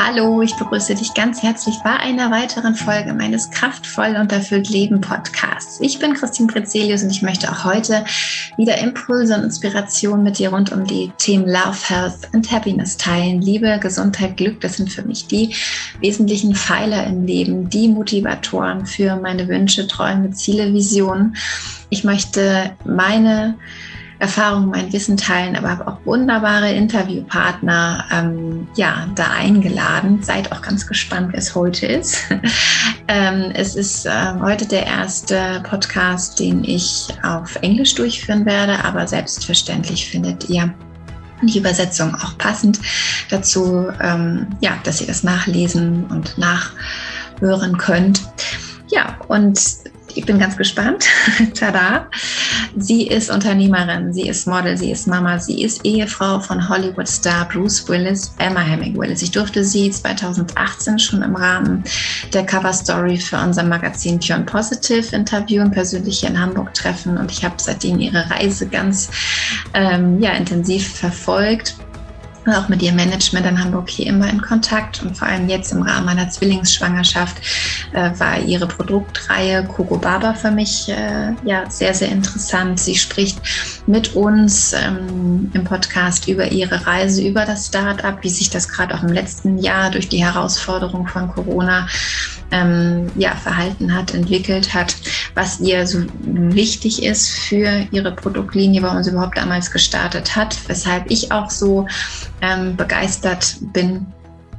Hallo, ich begrüße dich ganz herzlich bei einer weiteren Folge meines Kraftvoll Erfüllt leben Podcasts. Ich bin Christin Prizelius und ich möchte auch heute wieder Impulse und Inspiration mit dir rund um die Themen Love, Health und Happiness teilen. Liebe, Gesundheit, Glück, das sind für mich die wesentlichen Pfeiler im Leben, die Motivatoren für meine Wünsche, Träume, Ziele, Visionen. Ich möchte meine Erfahrungen, mein Wissen teilen, aber habe auch wunderbare Interviewpartner da eingeladen. Seid auch ganz gespannt, wer es heute ist. Es ist heute der erste Podcast, den ich auf Englisch durchführen werde, aber selbstverständlich findet ihr die Übersetzung auch passend dazu, dass ihr das nachlesen und nachhören könnt. Ja, und ich bin ganz gespannt. Tada! Sie ist Unternehmerin, sie ist Model, sie ist Mama, sie ist Ehefrau von Hollywoodstar Bruce Willis, Emma Heming Willis. Ich durfte sie 2018 schon im Rahmen der Coverstory für unser Magazin Pure and Positive interviewen, persönlich hier in Hamburg treffen, und ich habe seitdem ihre Reise ganz intensiv verfolgt. Auch mit ihrem Management in Hamburg hier immer in Kontakt, und vor allem jetzt im Rahmen meiner Zwillingsschwangerschaft war ihre Produktreihe CocoBaba für mich sehr, sehr interessant. Sie spricht mit uns im Podcast über ihre Reise, über das Startup, wie sich das gerade auch im letzten Jahr durch die Herausforderung von Corona verhalten hat, entwickelt hat, was ihr so wichtig ist für ihre Produktlinie, warum sie überhaupt damals gestartet hat, weshalb ich auch so begeistert bin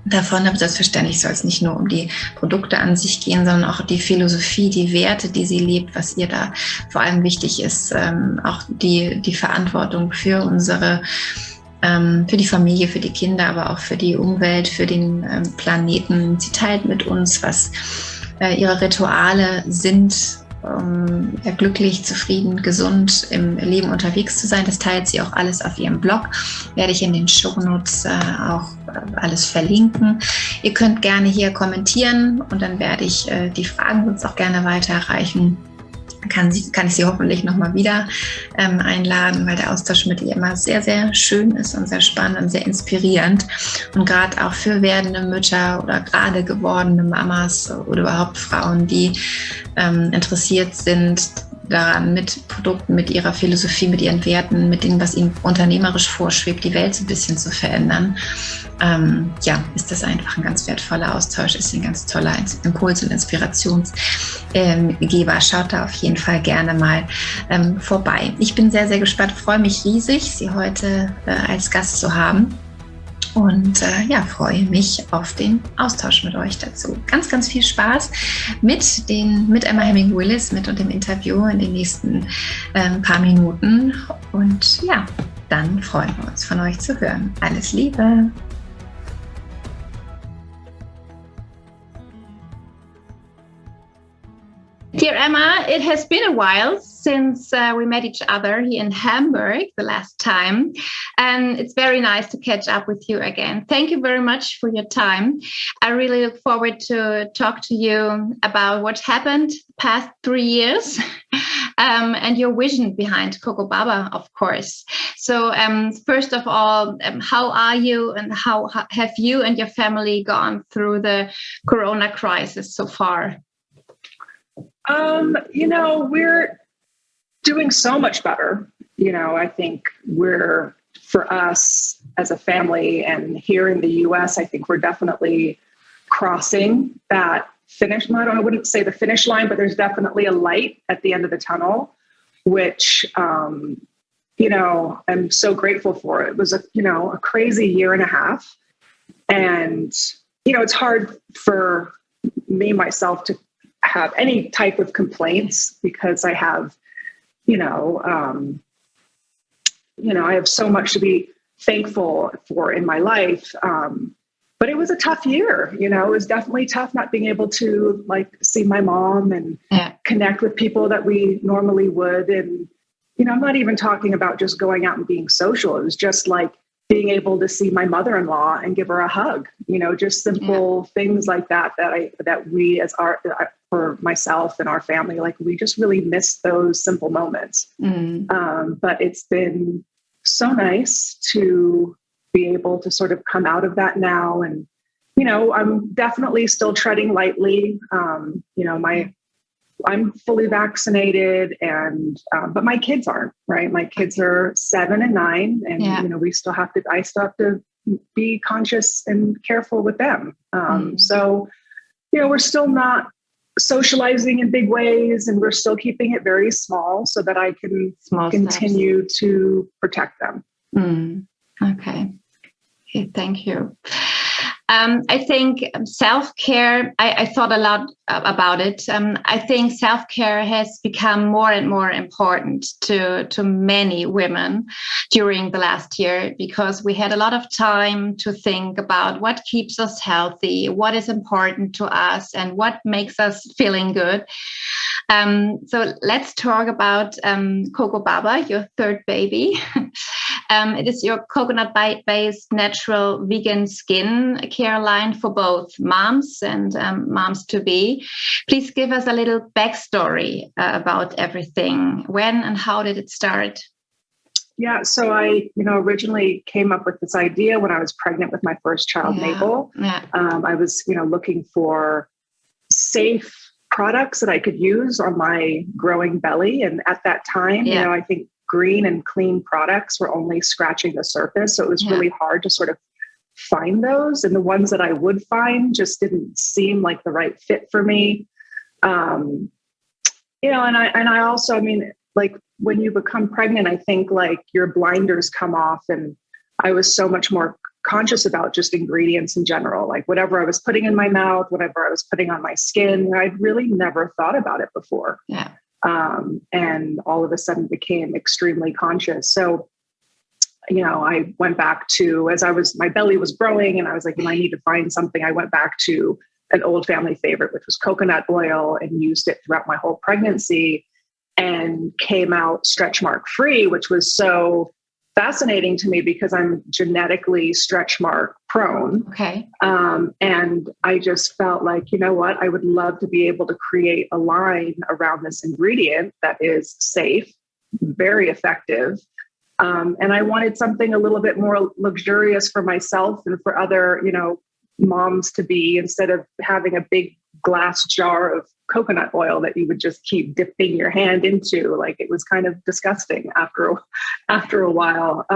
davon. Aber selbstverständlich soll es nicht nur um die Produkte an sich gehen, sondern auch die Philosophie, die Werte, die sie lebt, was ihr da vor allem wichtig ist, auch die Verantwortung für für die Familie, für die Kinder, aber auch für die Umwelt, für den Planeten. Sie teilt mit uns, was ihre Rituale sind, glücklich, zufrieden, gesund im Leben unterwegs zu sein. Das teilt sie auch alles auf ihrem Blog. Werde ich in den Shownotes auch alles verlinken. Ihr könnt gerne hier kommentieren, und dann werde ich die Fragen uns auch gerne weiterreichen. Kann ich sie hoffentlich nochmal wieder einladen, weil der Austausch mit ihr immer sehr, sehr schön ist und sehr spannend und sehr inspirierend. Und gerade auch für werdende Mütter oder gerade gewordene Mamas oder überhaupt Frauen, die interessiert sind daran, mit Produkten, mit ihrer Philosophie, mit ihren Werten, mit dem, was ihnen unternehmerisch vorschwebt, die Welt so ein bisschen zu verändern. Ist das einfach ein ganz wertvoller Austausch, ist ein ganz toller Impuls- und Inspirationsgeber. Schaut da auf jeden Fall gerne mal vorbei. Ich bin sehr, sehr gespannt, freue mich riesig, Sie heute als Gast zu haben. Und freue mich auf den Austausch mit euch dazu. Ganz, ganz viel Spaß mit Emma Heming Willis, mit und dem Interview in den nächsten paar Minuten. Und ja, dann freuen wir uns, von euch zu hören. Alles Liebe! Dear Emma, it has been a while since we met each other here in Hamburg the last time, and it's very nice to catch up with you again. Thank you very much for your time. I really look forward to talk to you about what happened past 3 years and your vision behind CocoBaba, of course. So first of all, how are you, and how have you and your family gone through the Corona crisis so far? We're doing so much better. I think for us as a family and here in the US, I think we're definitely crossing that finish line. I wouldn't say the finish line, but there's definitely a light at the end of the tunnel, which, I'm so grateful for. It was a crazy year and a half. And, it's hard for myself to have any type of complaints because I have, I have so much to be thankful for in my life. But it was a tough year, it was definitely tough not being able to see my mom and connect with people that we normally would. And, I'm not even talking about just going out and being social. It was just being able to see my mother-in-law and give her a hug, just simple things like that we for myself and our family, we just really miss those simple moments. But it's been so nice to be able to sort of come out of that now and I'm definitely still treading lightly. I'm fully vaccinated, but my kids aren't, right? My kids are 7 and 9, and I still have to be conscious and careful with them. So, we're still not socializing in big ways, and we're still keeping it very small so that I can continue to protect them. Okay, thank you. I think self-care, I thought a lot about it. I think self-care has become more and more important to many women during the last year, because we had a lot of time to think about what keeps us healthy, what is important to us, and what makes us feeling good. So let's talk about CocoBaba, your third baby. It is your coconut-based natural vegan skin care line for both moms and moms-to-be. Please give us a little backstory about everything. When and how did it start? Yeah, so I, originally came up with this idea when I was pregnant with my first child, Mabel. Yeah. I was, looking for safe products that I could use on my growing belly. And at that time, I think green and clean products were only scratching the surface. So it was really hard to sort of find those. And the ones that I would find just didn't seem like the right fit for me. And I also, like when you become pregnant, I think like your blinders come off, and I was so much more conscious about just ingredients in general, like whatever I was putting in my mouth, whatever I was putting on my skin. I'd really never thought about it before. Yeah. And all of a sudden became extremely conscious. So, I went back to, my belly was growing, and I was like, I need to find something. I went back to an old family favorite, which was coconut oil, and used it throughout my whole pregnancy, and came out stretch mark free, which was so fascinating to me because I'm genetically stretch mark prone. Okay. And I just felt like, I would love to be able to create a line around this ingredient that is safe, very effective. And I wanted something a little bit more luxurious for myself and for other, moms to be, instead of having a big glass jar of coconut oil that you would just keep dipping your hand into. Like, it was kind of disgusting after a while.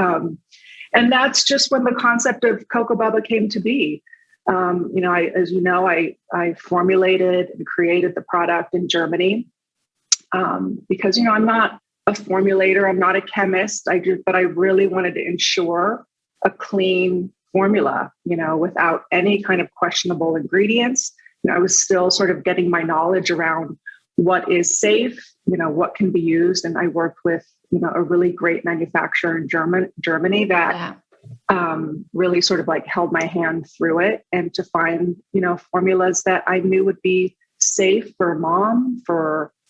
And that's just when the concept of CocoBaba came to be. I formulated and created the product in Germany because, I'm not a formulator, I'm not a chemist. But I really wanted to ensure a clean formula, without any kind of questionable ingredients. I was still sort of getting my knowledge around what is safe, what can be used. And I worked with, a really great manufacturer in Germany that really sort of like held my hand through it, and to find, formulas that I knew would be safe for mom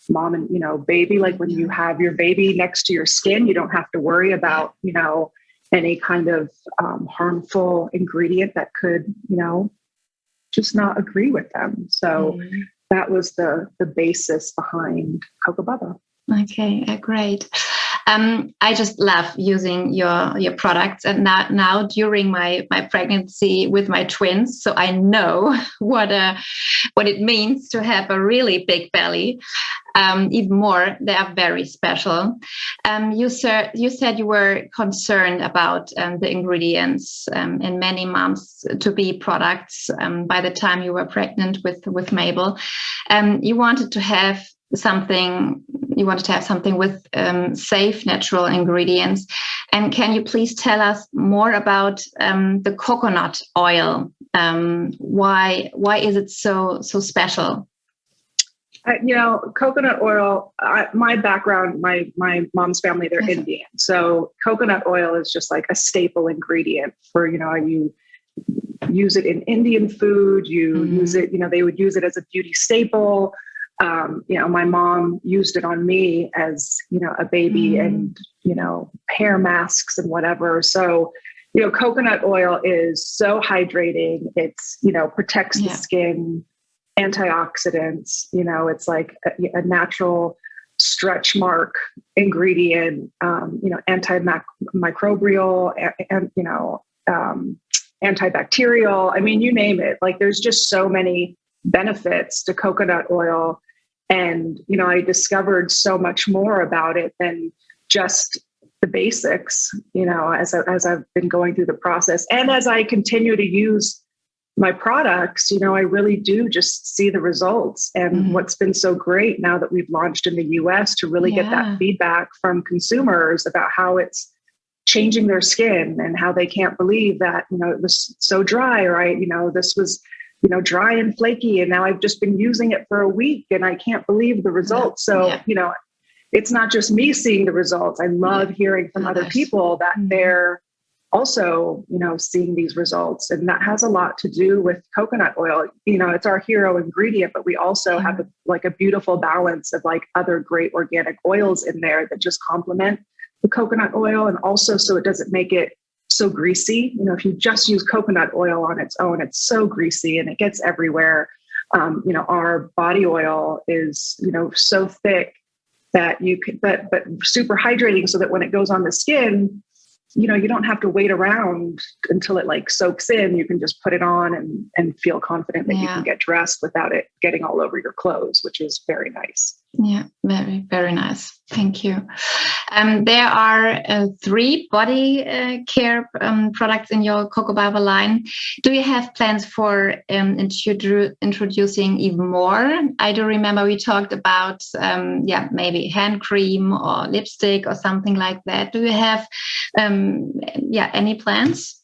and, baby. Like when you have your baby next to your skin, you don't have to worry about, any kind of harmful ingredient that could, just not agree with them. So that was the basis behind CocoBaba. Okay, great. I just love using your products, and now during my pregnancy with my twins, so I know what it means to have a really big belly. Even more, they are very special. You said you were concerned about the ingredients in many moms-to-be products by the time you were pregnant with Mabel. You wanted to have something with safe natural ingredients. And can you please tell us more about the coconut oil? Why is it so special? Coconut oil, my background, my mom's family, they're Indian. So coconut oil is just like a staple ingredient for, you use it in Indian food, you use it, they would use it as a beauty staple. My mom used it on me as, a baby and, hair masks and whatever. So, coconut oil is so hydrating. It's, protects the skin, antioxidants, it's like a natural stretch mark ingredient, antimicrobial, and, antibacterial. I mean, you name it. Like there's just so many benefits to coconut oil. And, I discovered so much more about it than just the basics, as I've been going through the process. And as I continue to use my products, I really do just see the results. And what's been so great now that we've launched in the US to really get that feedback from consumers about how it's changing their skin and how they can't believe that, it was so dry, right? This was, dry and flaky. And now I've just been using it for a week and I can't believe the results. So, it's not just me seeing the results. I love hearing from other people that they're also, seeing these results. And that has a lot to do with coconut oil. It's our hero ingredient, but we also have a beautiful balance of like other great organic oils in there that just complement the coconut oil. And also, so it doesn't make it so greasy. If you just use coconut oil on its own, it's so greasy and it gets everywhere. Our body oil is, so thick that you could, but super hydrating so that when it goes on the skin, you don't have to wait around until it like soaks in. You can just put it on and feel confident that you can get dressed without it getting all over your clothes, which is very nice. Yeah, very, very nice. Thank you. There are 3 body care products in your CocoBaba line. Do you have plans for introducing even more? I do remember we talked about, maybe hand cream or lipstick or something like that. Do you have, any plans?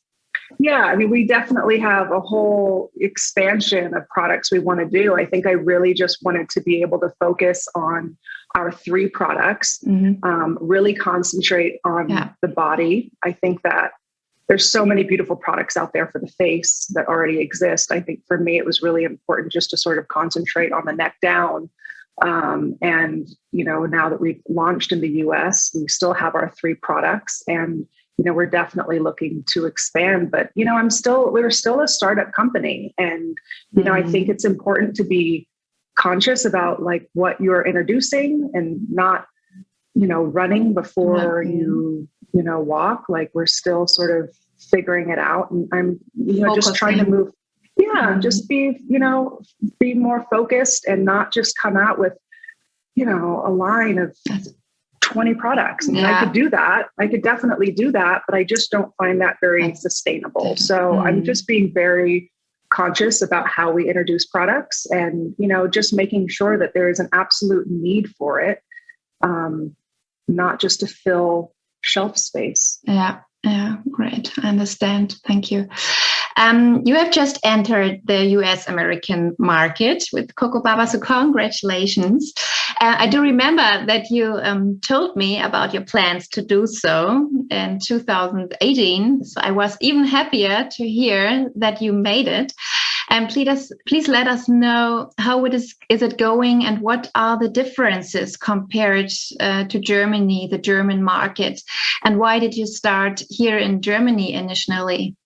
Yeah, I mean, we definitely have a whole expansion of products we want to do. I think I really just wanted to be able to focus on our 3 products, really concentrate on the body. I think that there's so many beautiful products out there for the face that already exist. I think for me, it was really important just to sort of concentrate on the neck down. And, now that we've launched in the US, we still have our 3 products and we're definitely looking to expand, but, we're still a startup company. And, I think it's important to be conscious about like what you're introducing and not, running before you walk. Like we're still sort of figuring it out. And I'm, just trying to move. Yeah. Just be more focused and not just come out with, a line of 20 products. I mean, I could do that. I could definitely do that, but I just don't find that very sustainable. So I'm just being very conscious about how we introduce products and, just making sure that there is an absolute need for it, not just to fill shelf space. Yeah, great. I understand. Thank you. You have just entered the US American market with CocoBaba, so congratulations. I do remember that you told me about your plans to do so in 2018. So I was even happier to hear that you made it. And please let us know how is it going and what are the differences compared to Germany, the German market, and why did you start here in Germany initially?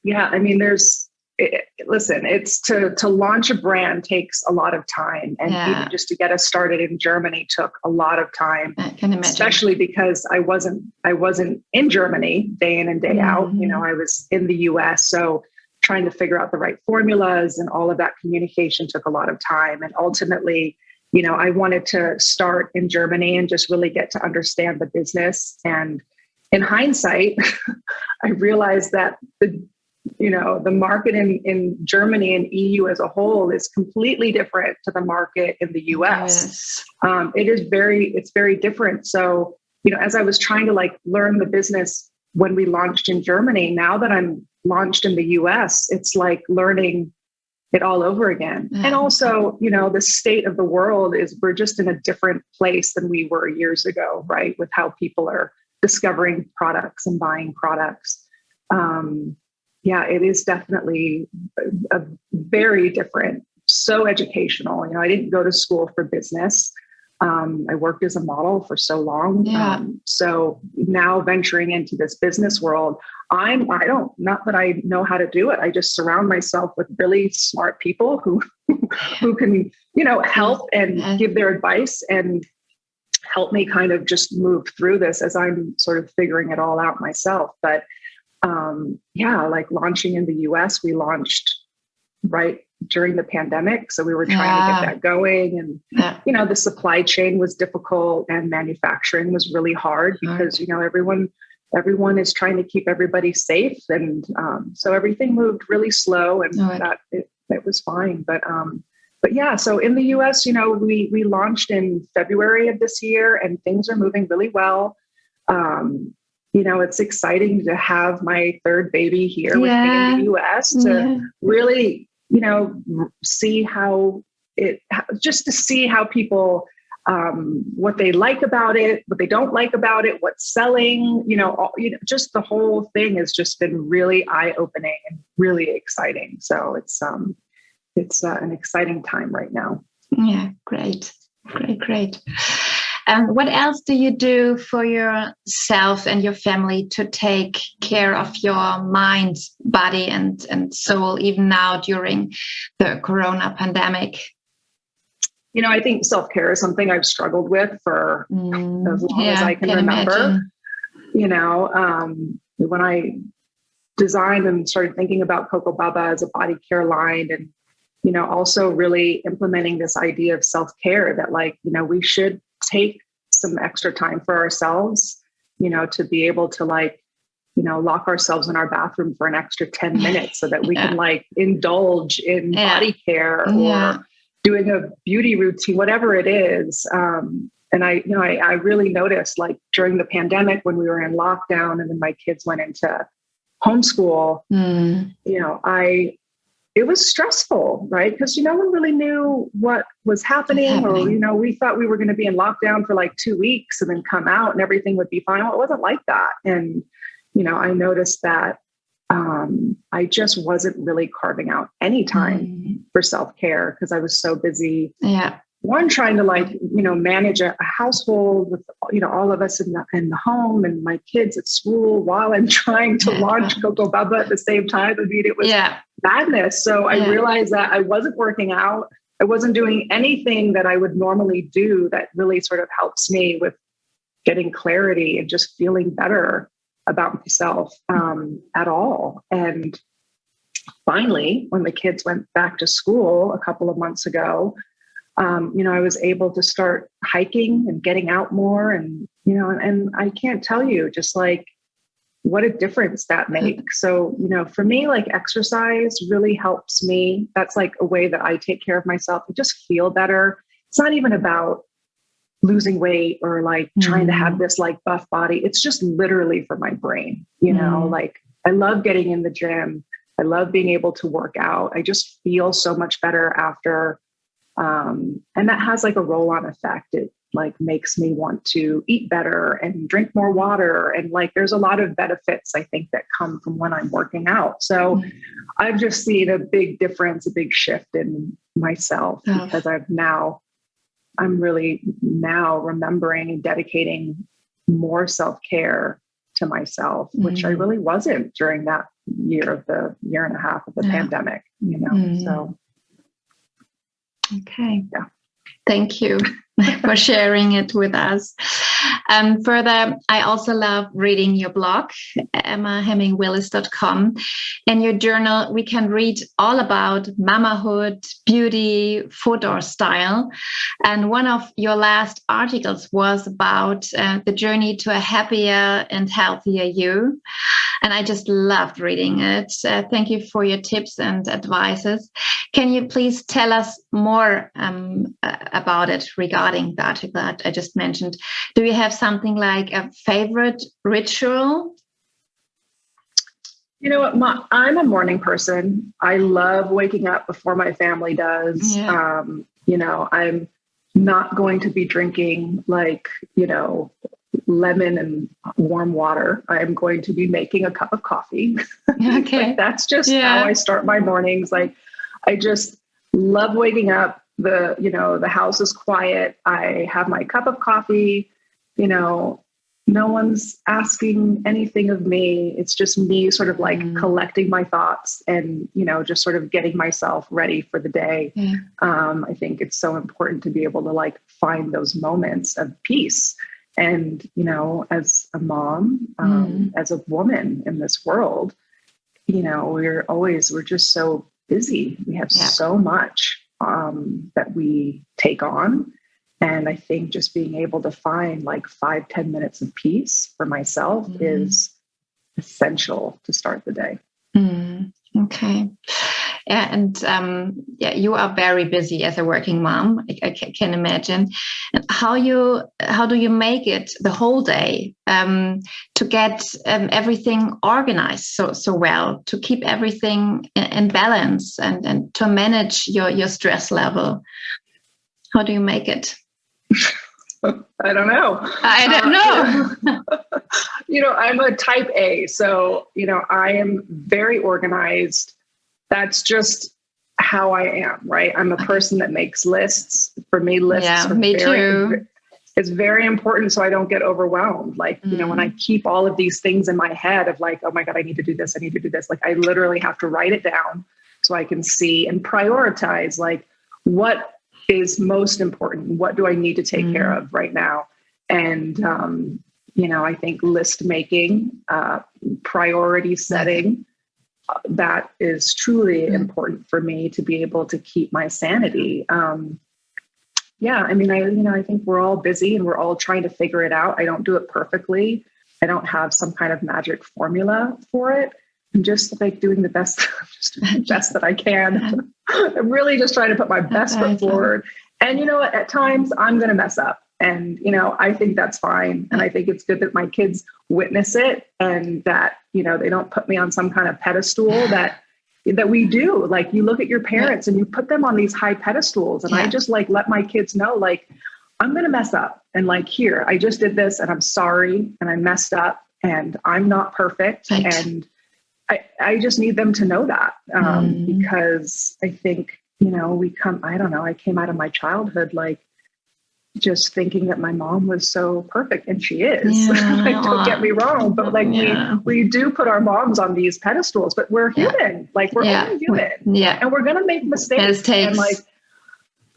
Yeah, I mean, it's to launch a brand takes a lot of time. And even just to get us started in Germany took a lot of time, I can imagine. Especially because I wasn't in Germany day in and day out. I was in the US. So trying to figure out the right formulas and all of that communication took a lot of time. And ultimately, I wanted to start in Germany and just really get to understand the business. And in hindsight, I realized that the market in Germany and EU as a whole is completely different to the market in the US. Yes. It's very different. So, as I was trying to learn the business when we launched in Germany, now that I'm launched in the US, it's like learning it all over again. Yeah. And also, the state of the world is we're just in a different place than we were years ago, right? With how people are discovering products and buying products. It is definitely a very different, so educational. I didn't go to school for business. I worked as a model for so long. Yeah. So now venturing into this business world, not that I know how to do it. I just surround myself with really smart people who can, help and give their advice and help me kind of just move through this as I'm sort of figuring it all out myself. But like launching in the US, we launched right during the pandemic. So we were trying to get that going. And, the supply chain was difficult and manufacturing was really hard because, everyone is trying to keep everybody safe. And so everything moved really slow and it was fine. But yeah, so in the US, we launched in February of this year and things are moving really well. It's exciting to have my third baby here with me in the US to really, see just to see how people, what they like about it, what they don't like about it, what's selling, just the whole thing has just been really eye-opening and really exciting. So it's an exciting time right now. Yeah, great. What else do you do for yourself and your family to take care of your mind, body, and soul, even now during the Corona pandemic? I think self-care is something I've struggled with for as long as I can remember. When I designed and started thinking about CocoBaba as a body care line and, also really implementing this idea of self-care that we should take some extra time for ourselves, to be able to lock ourselves in our bathroom for an extra 10 minutes so that we can indulge in body care or doing a beauty routine, whatever it is. And I really noticed during the pandemic when we were in lockdown and then my kids went into homeschool, it was stressful, right? Because no one really knew what was happening. Or, we thought we were going to be in lockdown for 2 weeks and then come out and everything would be fine. Well, it wasn't like that. And, I noticed that I just wasn't really carving out any time for self-care because I was so busy. Yeah. One, trying to manage a household with, all of us in the home and my kids at school while I'm trying to launch CocoBaba at the same time. I mean, it was madness. So I realized that I wasn't working out. I wasn't doing anything that I would normally do that really sort of helps me with getting clarity and just feeling better about myself at all. And finally, when the kids went back to school a couple of months ago, I was able to start hiking and getting out more. And, and I can't tell you just what a difference that makes. So, for me, exercise really helps me. That's a way that I take care of myself. I just feel better. It's not even about losing weight or trying to have this buff body. It's just literally for my brain, I love getting in the gym. I love being able to work out. I just feel so much better after. And that has a roll-on effect. It makes me want to eat better and drink more water. And there's a lot of benefits, I think, that come from when I'm working out. So I've just seen a big difference, a big shift in myself because I'm really now remembering and dedicating more self-care to myself, which I really wasn't during that year and a half of the pandemic, so. Okay. Yeah. Thank you for sharing it with us. Further, I also love reading your blog, emmahemingwillis.com. In your journal, we can read all about mamahood, beauty, food or style. And one of your last articles was about the journey to a happier and healthier you. And I just loved reading it. Thank you for your tips and advices. Can you please tell us more about it regarding the article that I just mentioned? Do you have something like a favorite ritual? You know what? I'm a morning person. I love waking up before my family does. Yeah. I'm not going to be drinking lemon and warm water. I'm going to be making a cup of coffee. Okay. That's just how I start my mornings. I just love waking up. The house is quiet. I have my cup of coffee. No one's asking anything of me. It's just me sort of collecting my thoughts and, just sort of getting myself ready for the day. I think it's so important to be able to find those moments of peace. And, as a mom, as a woman in this world, we're just so busy. We have so much that we take on. And I think just being able to find like 5-10 minutes of peace for myself is essential to start the day. Okay. Yeah, and you are very busy as a working mom. I can imagine. And how do you make it the whole day to get everything organized so well, to keep everything in balance and to manage your stress level? How do you make it? I don't know. I'm a type A, so I am very organized. That's just how I am, right? I'm a person that makes lists. For me, lists are it's very important so I don't get overwhelmed. Like, when I keep all of these things in my head of like, oh my God, I need to do this. I need to do this. Like, I literally have to write it down so I can see and prioritize like what is most important. What do I need to take care of right now? And, I think list making, priority setting, that is truly important for me to be able to keep my sanity. I think we're all busy and we're all trying to figure it out. I don't do it perfectly. I don't have some kind of magic formula for it. I'm just like doing the best, that I can. I'm really just trying to put my best foot forward. And at times I'm going to mess up. And, I think that's fine. And I think it's good that my kids witness it and that, they don't put me on some kind of pedestal that we do. Like, you look at your parents and you put them on these high pedestals. And I just like, let my kids know, like, I'm going to mess up. And like, here, I just did this and I'm sorry. And I messed up and I'm not perfect. Right. And I just need them to know that because I think, I came out of my childhood, like, just thinking that my mom was so perfect, and she is. Like, don't get me wrong, but like we do put our moms on these pedestals, but we're human. Like, we're only human, and we're gonna make mistakes. And like,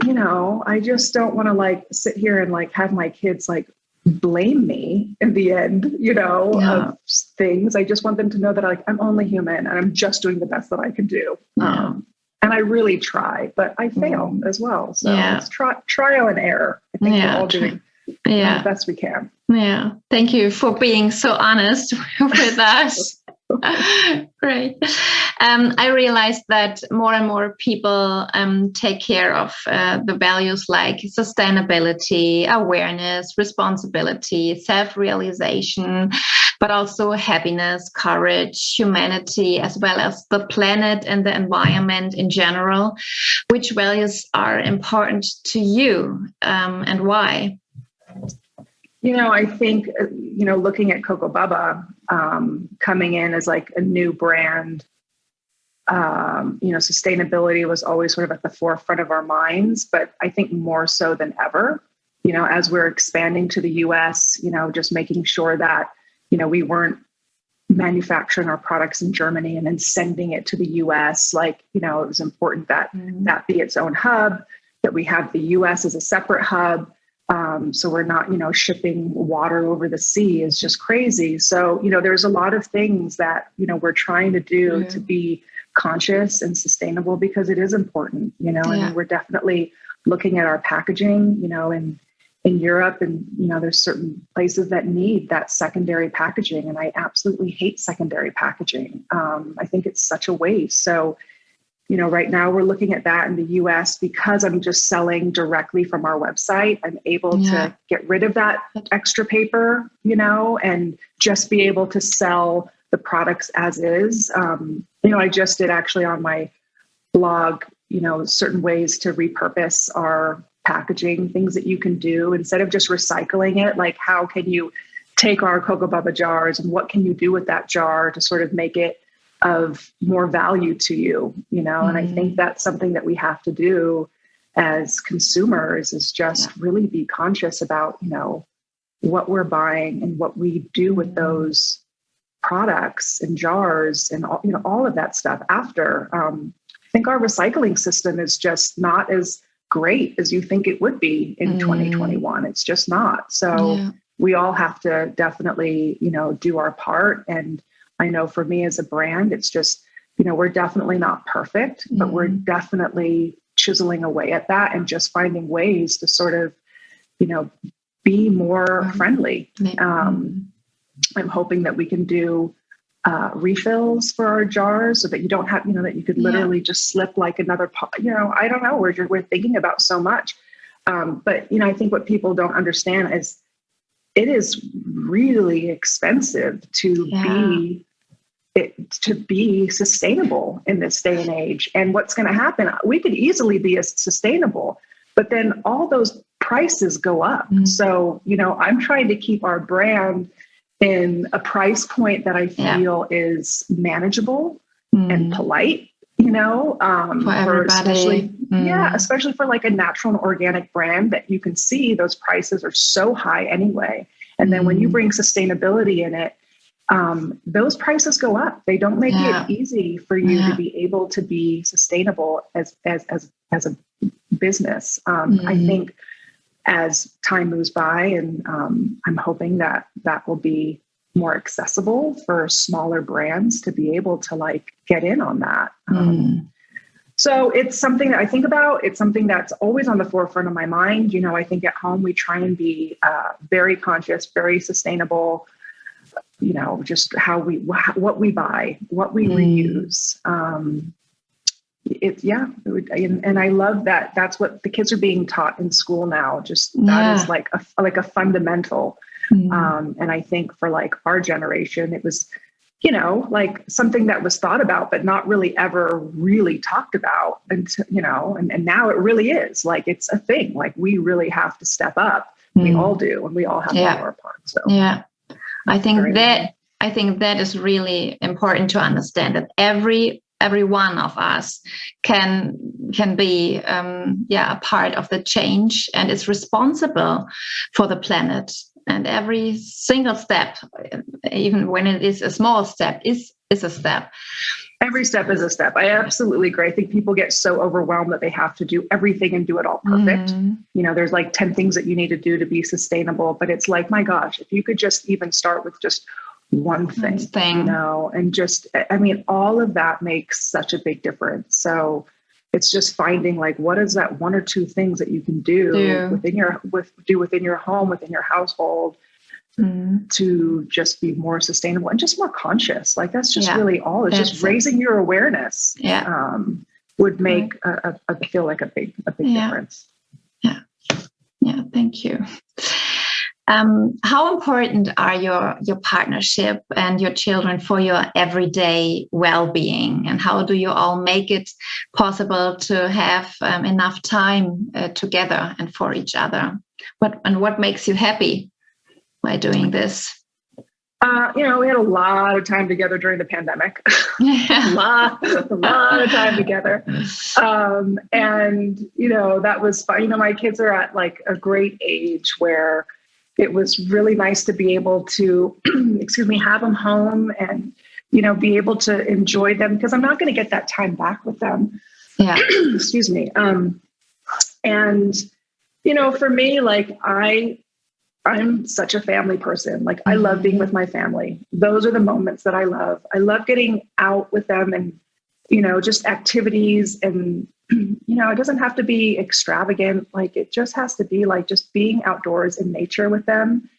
I just don't want to like sit here and like have my kids like blame me in the end, of things. I just want them to know that like I'm only human and I'm just doing the best that I can do. And I really try, but I fail as well. So it's trial and error. I think we're all doing the best we can. Yeah. Thank you for being so honest with us. Great. I realized that more and more people take care of the values like sustainability, awareness, responsibility, self-realization, but also happiness, courage, humanity, as well as the planet and the environment in general. Which values are important to you and why? I think, looking at CocoBaba coming in as like a new brand, sustainability was always sort of at the forefront of our minds, but I think more so than ever, as we're expanding to the US, just making sure that, we weren't manufacturing our products in Germany and then sending it to the US. Like, it was important that that be its own hub, that we have the US as a separate hub. So we're not, shipping water over the sea is just crazy. So, there's a lot of things that, we're trying to do to be conscious and sustainable because it is important, and we're definitely looking at our packaging, in Europe and, there's certain places that need that secondary packaging. And I absolutely hate secondary packaging. I think it's such a waste. So, right now we're looking at that in the US because I'm just selling directly from our website. I'm able to get rid of that extra paper, and just be able to sell the products as is. I just did actually on my blog, certain ways to repurpose our packaging, things that you can do instead of just recycling it. Like, how can you take our CocoBaba jars and what can you do with that jar to sort of make it of more value to you, and I think that's something that we have to do as consumers is just really be conscious about, what we're buying and what we do with those products and jars and all of that stuff after. I think our recycling system is just not as great as you think it would be in 2021. It's just not. So we all have to definitely, do our part. And I know for me as a brand, it's just, we're definitely not perfect, but we're definitely chiseling away at that and just finding ways to sort of, be more friendly. I'm hoping that we can do refills for our jars so that you don't have, that you could literally just slip like another, I don't know, we're thinking about so much. But, I think what people don't understand is it is really expensive to be sustainable in this day and age. And what's going to happen, we could easily be as sustainable, but then all those prices go up. So, I'm trying to keep our brand in a price point that I feel is manageable and polite, for everybody. Especially for like a natural and organic brand that you can see those prices are so high anyway. And then when you bring sustainability in it, those prices go up. They don't make it easy for you to be able to be sustainable as a business. I think as time moves by, and I'm hoping that will be more accessible for smaller brands to be able to like get in on that. So it's something that I think about. It's something that's always on the forefront of my mind. I think at home we try and be very conscious, very sustainable. Just what we buy, what we reuse. And I love that. That's what the kids are being taught in school now. Just that is like a fundamental. And I think for like our generation, it was, like something that was thought about, but not really ever really talked about until, and now it really is like, it's a thing. Like we really have to step up. We all do. And we all have to do our part. So I think that is really important to understand, that every one of us can be a part of the change and is responsible for the planet. And every single step, even when it is a small step, is a step. Every step is a step. I absolutely agree. I think people get so overwhelmed that they have to do everything and do it all perfect. There's like 10 things that you need to do to be sustainable, but it's like, my gosh, if you could just even start with just one thing. And just, all of that makes such a big difference. So it's just finding like, what is that one or two things that you can do within your home, within your household to just be more sustainable and just more conscious. Like that's just really all. It's just raising your awareness would make I feel like a big difference. Yeah. Thank you. How important are your partnership and your children for your everyday well-being? And how do you all make it possible to have enough time together and for each other? What makes you happy by doing this? We had a lot of time together during the pandemic. a lot of time together. And that was fun. My kids are at like a great age where it was really nice to be able to, have them home and, be able to enjoy them because I'm not going to get that time back with them. Yeah. Excuse me. And, for me, like I'm such a family person. Like I love being with my family. Those are the moments that I love. I love getting out with them and, just activities and, it doesn't have to be extravagant. Like it just has to be like just being outdoors in nature with them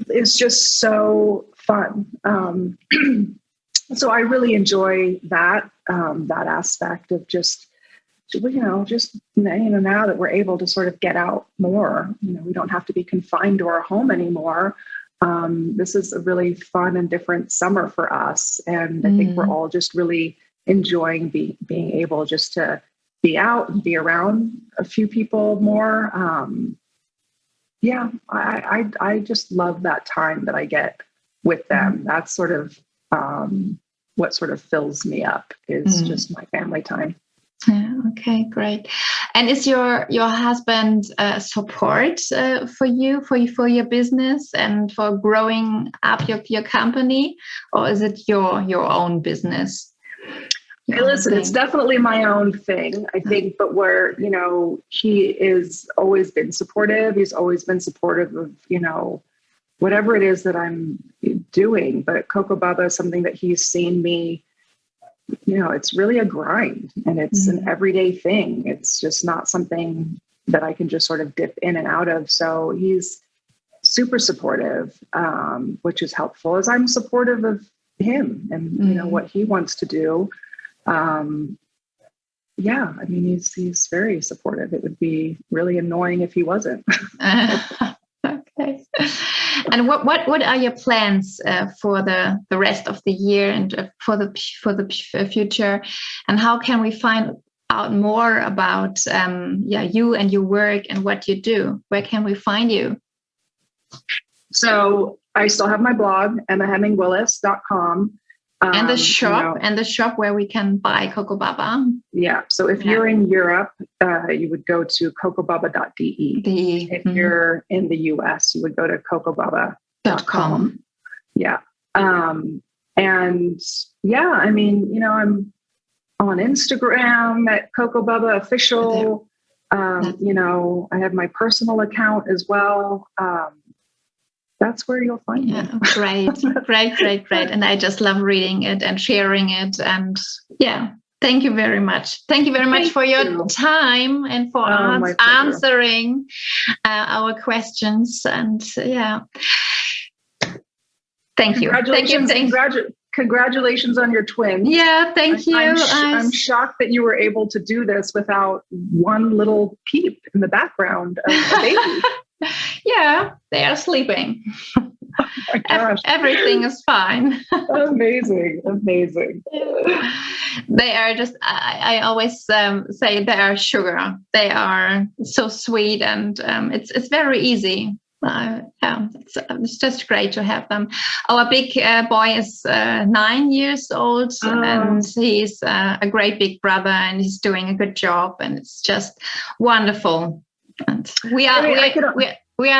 is just so fun. So I really enjoy that aspect of just, now that we're able to sort of get out more, we don't have to be confined to our home anymore. This is a really fun and different summer for us. And I think we're all just really enjoying being able just to be out and be around a few people more. I just love that time that I get with them. That's sort of what sort of fills me up is just my family time. Yeah, okay, great. And is your husband support for you, for your business and for growing up your company, or is it your own business? Hey, listen, it's definitely my own thing, I think, but where, he is always been supportive. He's always been supportive of, whatever it is that I'm doing. But CocoBaba is something that he's seen me, it's really a grind, and it's an everyday thing. It's just not something that I can just sort of dip in and out of. So he's super supportive, which is helpful, as I'm supportive of him and what he wants to do. He's very supportive. It would be really annoying if he wasn't. Okay. And what are your plans for the rest of the year and for the future? And how can we find out more about you and your work and what you do? Where can we find you? So I still have my blog, emmahemingwillis.com. And the shop where we can buy CocoBaba. Yeah. So if you're in Europe, you would go to cocobaba.de. If you're in the US, you would go to cocobaba.com. Yeah. I'm on Instagram at CocoBaba Official. I have my personal account as well. That's where you'll find me. Great. And I just love reading it and sharing it. And thank you very much. Thank you very much for your time and for answering our questions. And thank you. Congratulations on your twins. Yeah, thank you. I'm shocked that you were able to do this without one little peep in the background of the baby. Yeah, they are sleeping. Oh my gosh. Everything is fine. Amazing. They are just, I always say they are sugar. They are so sweet, and it's very easy. It's just great to have them. Our big boy is 9 years old, and he's a great big brother, and he's doing a good job, and it's just wonderful. And we are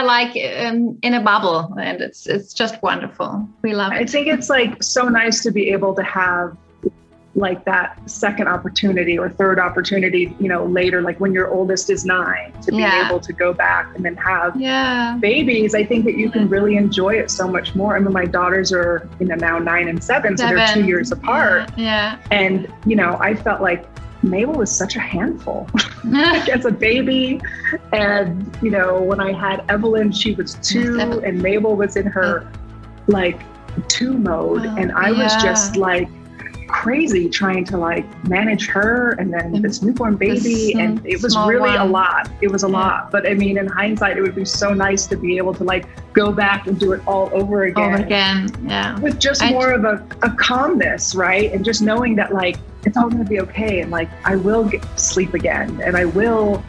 like in a bubble, and it's just wonderful. We love it. I think it's like so nice to be able to have like that second opportunity or third opportunity, later, like when your oldest is 9, to be able to go back and then have babies. I think that you can really enjoy it so much more. I mean, my daughters are now 9 and 7, so they're 2 years apart. Yeah. And, I felt like Mabel was such a handful as a baby. And, when I had Evelyn, she was 2 and Mabel was in her 2 mode. And I was just crazy trying to manage her and then this newborn baby. And it was really a lot. It was a lot. But I mean, in hindsight, it would be so nice to be able to go back and do it all over again. With just more of a calmness, right? And just knowing that it's all going to be okay. And I will sleep again, and I will,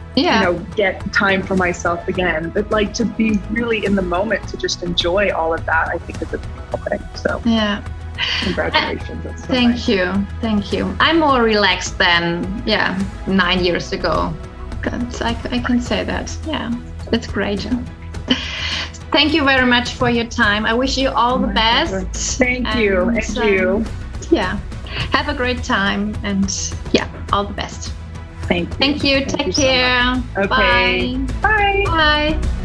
get time for myself again. But to be really in the moment, to just enjoy all of that, I think is a beautiful thing. So congratulations. That's so Thank nice. you. I'm more relaxed than 9 years ago. I can say that. Yeah, it's great. Thank you very much for your time. I wish you all the best. Pleasure. Thank you. And you. Yeah. Have a great time, and all the best. Thank you. Thank you. Take care. So okay. Bye. Bye. Bye.